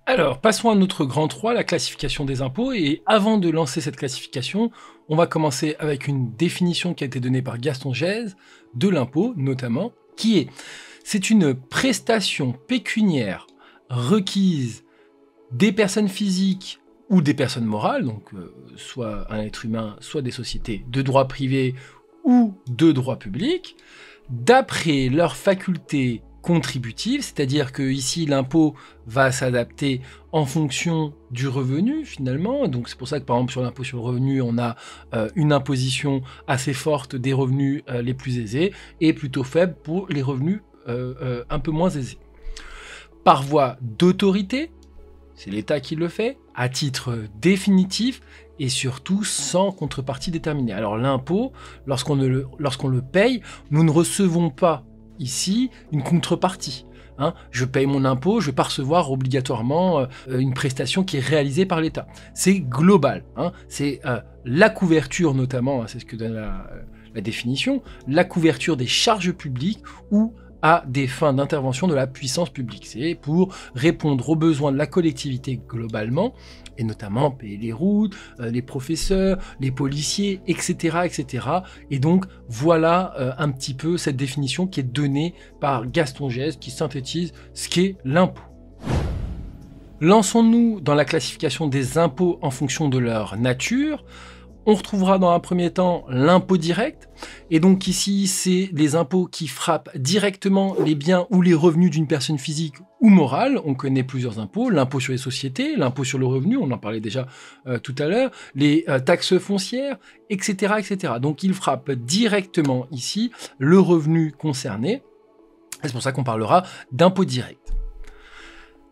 Alors, passons à notre grand 3, la classification des impôts. Et avant de lancer cette classification, on va commencer avec une définition qui a été donnée par Gaston Gèze de l'impôt, notamment, qui est: c'est une prestation pécuniaire requise des personnes physiques ou des personnes morales, donc soit un être humain, soit des sociétés de droit privé ou de droit public, d'après leurs facultés contributive, c'est-à-dire que ici l'impôt va s'adapter en fonction du revenu finalement, donc c'est pour ça que par exemple sur l'impôt sur le revenu on a une imposition assez forte des revenus les plus aisés et plutôt faible pour les revenus un peu moins aisés. Par voie d'autorité, c'est l'État qui le fait, à titre définitif et surtout sans contrepartie déterminée. Alors l'impôt, lorsqu'on le paye, nous ne recevons pas ici une contrepartie. Je paye mon impôt, je ne vais pas recevoir obligatoirement une prestation qui est réalisée par l'État. C'est global. C'est la couverture notamment, c'est ce que donne la définition, la couverture des charges publiques ou à des fins d'intervention de la puissance publique. C'est pour répondre aux besoins de la collectivité globalement, et notamment payer les routes, les professeurs, les policiers, etc., etc. Et donc, voilà un petit peu cette définition qui est donnée par Gaston Gèze, qui synthétise ce qu'est l'impôt. Lançons-nous dans la classification des impôts en fonction de leur nature. On retrouvera dans un premier temps l'impôt direct, et donc ici c'est les impôts qui frappent directement les biens ou les revenus d'une personne physique ou morale. On connaît plusieurs impôts, l'impôt sur les sociétés, l'impôt sur le revenu, on en parlait déjà tout à l'heure, les taxes foncières, etc., etc. Donc ils frappent directement ici le revenu concerné, c'est pour ça qu'on parlera d'impôt direct.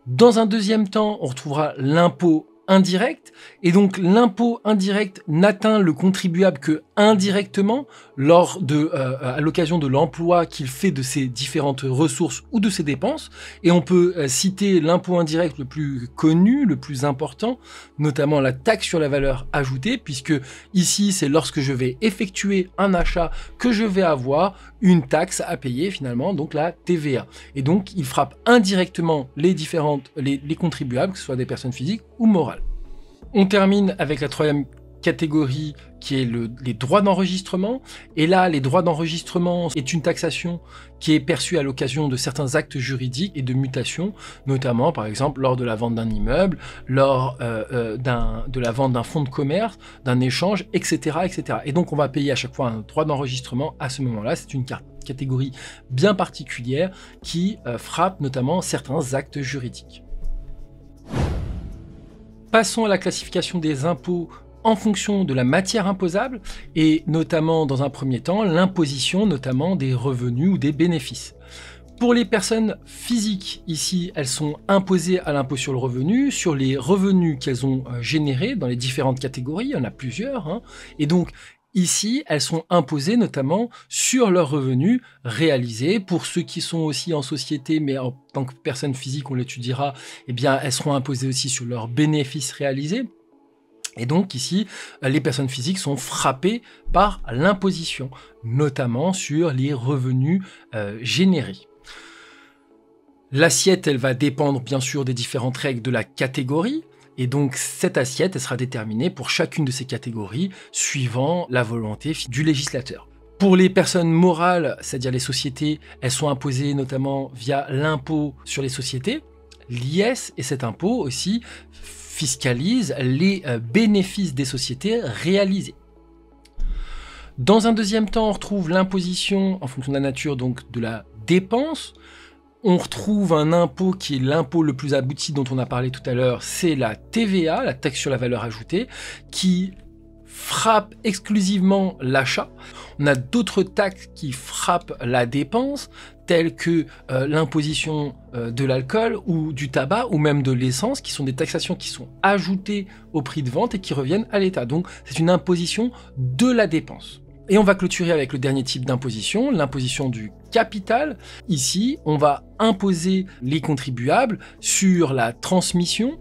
Dans un deuxième temps, on retrouvera l'impôt indirect, et donc l'impôt indirect n'atteint le contribuable que indirectement à l'occasion de l'emploi qu'il fait de ses différentes ressources ou de ses dépenses, et on peut citer l'impôt indirect le plus connu, le plus important, notamment la taxe sur la valeur ajoutée, puisque ici c'est lorsque je vais effectuer un achat que je vais avoir une taxe à payer finalement, donc la TVA, et donc il frappe indirectement les contribuables, que ce soit des personnes physiques ou morales. On termine avec la troisième catégorie qui est les droits d'enregistrement. Et là, les droits d'enregistrement est une taxation qui est perçue à l'occasion de certains actes juridiques et de mutation, notamment par exemple lors de la vente d'un immeuble, lors de la vente d'un fonds de commerce, d'un échange, etc., etc. Et donc on va payer à chaque fois un droit d'enregistrement à ce moment-là. C'est une catégorie bien particulière qui frappe notamment certains actes juridiques. Passons à la classification des impôts en fonction de la matière imposable, et notamment dans un premier temps, l'imposition notamment des revenus ou des bénéfices. Pour les personnes physiques, ici, elles sont imposées à l'impôt sur le revenu, sur les revenus qu'elles ont générés dans les différentes catégories, il y en a plusieurs, et donc ici, elles sont imposées notamment sur leurs revenus réalisés. Pour ceux qui sont aussi en société, mais en tant que personnes physiques, on l'étudiera, eh bien, elles seront imposées aussi sur leurs bénéfices réalisés. Et donc ici, les personnes physiques sont frappées par l'imposition, notamment sur les revenus générés. L'assiette, elle va dépendre bien sûr des différentes règles de la catégorie. Et donc cette assiette, elle sera déterminée pour chacune de ces catégories, suivant la volonté du législateur. Pour les personnes morales, c'est-à-dire les sociétés, elles sont imposées notamment via l'impôt sur les sociétés, l'IS, et cet impôt aussi fiscalise les bénéfices des sociétés réalisés. Dans un deuxième temps, on retrouve l'imposition en fonction de la nature donc de la dépense. On retrouve un impôt qui est l'impôt le plus abouti dont on a parlé tout à l'heure, c'est la TVA, la taxe sur la valeur ajoutée, qui frappe exclusivement l'achat. On a d'autres taxes qui frappent la dépense, telles que l'imposition de l'alcool ou du tabac ou même de l'essence, qui sont des taxations qui sont ajoutées au prix de vente et qui reviennent à l'État. Donc c'est une imposition de la dépense. Et on va clôturer avec le dernier type d'imposition, l'imposition du capital. Ici, on va imposer les contribuables sur la transmission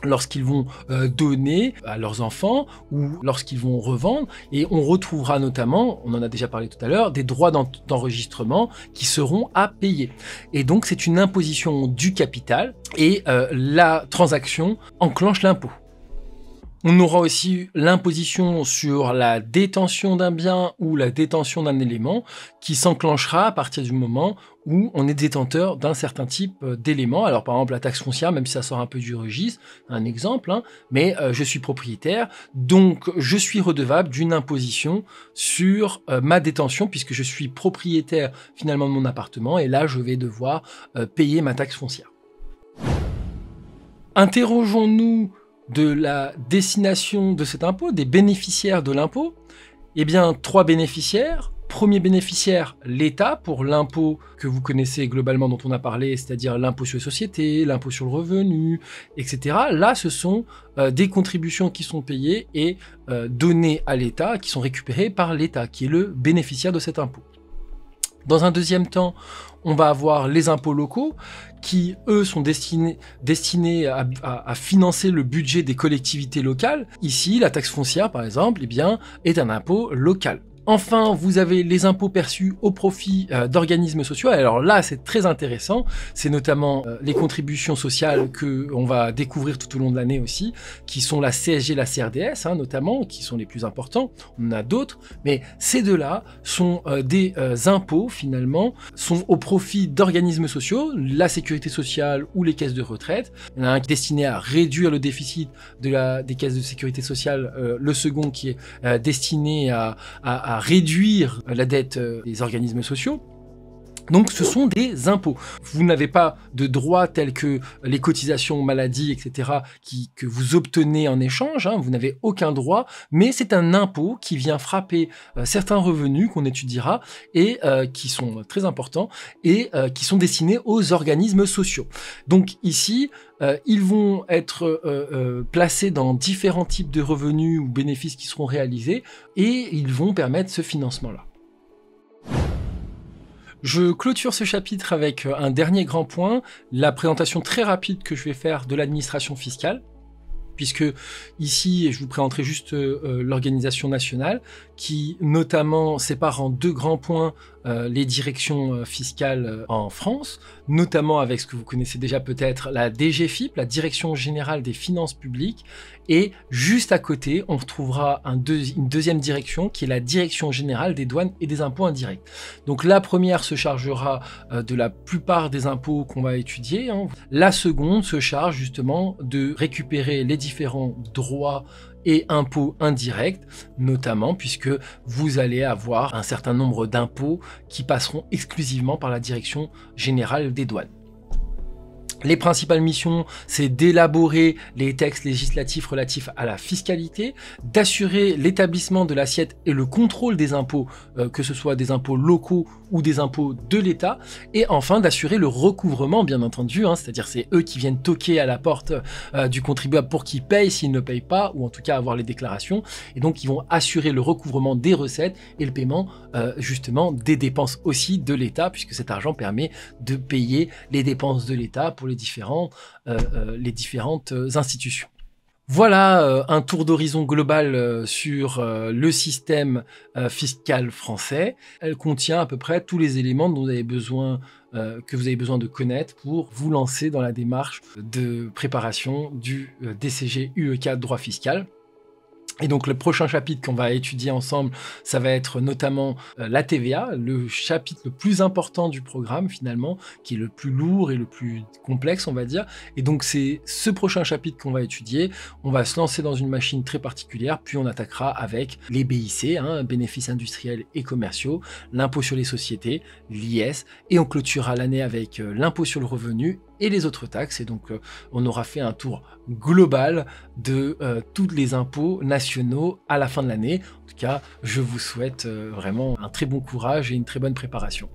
lorsqu'ils vont donner à leurs enfants ou lorsqu'ils vont revendre. Et on retrouvera notamment, on en a déjà parlé tout à l'heure, des droits d'enregistrement qui seront à payer. Et donc c'est une imposition du capital et la transaction enclenche l'impôt. On aura aussi l'imposition sur la détention d'un bien ou la détention d'un élément qui s'enclenchera à partir du moment où on est détenteur d'un certain type d'élément. Alors par exemple la taxe foncière, même si ça sort un peu du registre, un exemple, hein, mais je suis propriétaire, donc je suis redevable d'une imposition sur ma détention puisque je suis propriétaire finalement de mon appartement et là je vais devoir payer ma taxe foncière. Interrogeons-nous de la destination de cet impôt, des bénéficiaires de l'impôt. Eh bien, 3 bénéficiaires. Premier bénéficiaire, l'État, pour l'impôt que vous connaissez globalement dont on a parlé, c'est-à-dire l'impôt sur les sociétés, l'impôt sur le revenu, etc. Là, ce sont des contributions qui sont payées et données à l'État, qui sont récupérées par l'État, qui est le bénéficiaire de cet impôt. Dans un deuxième temps, on va avoir les impôts locaux qui, eux, sont destinés à financer le budget des collectivités locales. Ici, la taxe foncière, par exemple, eh bien, est un impôt local. Enfin, vous avez les impôts perçus au profit d'organismes sociaux. Alors là, c'est très intéressant. C'est notamment les contributions sociales que on va découvrir tout au long de l'année aussi, qui sont la CSG, la CRDS, hein, notamment, qui sont les plus importants. On en a d'autres, mais ces deux-là sont des impôts, finalement, sont au profit d'organismes sociaux, la sécurité sociale ou les caisses de retraite. Il y en a un qui est destiné à réduire le déficit des caisses de sécurité sociale, le second qui est destiné à réduire la dette des organismes sociaux. Donc ce sont des impôts. Vous n'avez pas de droits tels que les cotisations maladie, etc., que vous obtenez en échange, hein, vous n'avez aucun droit, mais c'est un impôt qui vient frapper certains revenus qu'on étudiera et qui sont très importants et qui sont destinés aux organismes sociaux. Donc ici, ils vont être placés dans différents types de revenus ou bénéfices qui seront réalisés et ils vont permettre ce financement-là. Je clôture ce chapitre avec un dernier grand point, la présentation très rapide que je vais faire de l'administration fiscale, puisque ici, je vous présenterai juste l'organisation nationale, qui notamment sépare en 2 grands points les directions fiscales en France, notamment avec ce que vous connaissez déjà peut-être, la DGFiP, la Direction Générale des Finances Publiques, et juste à côté, on retrouvera une deuxième direction qui est la Direction Générale des Douanes et des Impôts Indirects. Donc la première se chargera de la plupart des impôts qu'on va étudier, hein. La seconde se charge justement de récupérer les différents droits et impôts indirects, notamment puisque vous allez avoir un certain nombre d'impôts qui passeront exclusivement par la Direction Générale des Douanes. Les principales missions, c'est d'élaborer les textes législatifs relatifs à la fiscalité, d'assurer l'établissement de l'assiette et le contrôle des impôts, que ce soit des impôts locaux ou des impôts de l'État, et enfin d'assurer le recouvrement, bien entendu, hein, c'est-à-dire c'est eux qui viennent toquer à la porte du contribuable pour qu'il paye s'il ne paye pas, ou en tout cas avoir les déclarations, et donc ils vont assurer le recouvrement des recettes et le paiement justement des dépenses aussi de l'État, puisque cet argent permet de payer les dépenses de l'État pour les différentes institutions. Voilà un tour d'horizon global sur le système fiscal français. Elle contient à peu près tous les éléments dont vous avez besoin, que vous avez besoin de connaître pour vous lancer dans la démarche de préparation du DCG UEK droit fiscal. Et donc le prochain chapitre qu'on va étudier ensemble, ça va être notamment la TVA, le chapitre le plus important du programme finalement, qui est le plus lourd et le plus complexe on va dire. Et donc c'est ce prochain chapitre qu'on va étudier, on va se lancer dans une machine très particulière, puis on attaquera avec les BIC, hein, bénéfices industriels et commerciaux, l'impôt sur les sociétés, l'IS, et on clôturera l'année avec l'impôt sur le revenu et les autres taxes. Et donc on aura fait un tour global de tous les impôts nationaux à la fin de l'année. En tout cas, je vous souhaite vraiment un très bon courage et une très bonne préparation.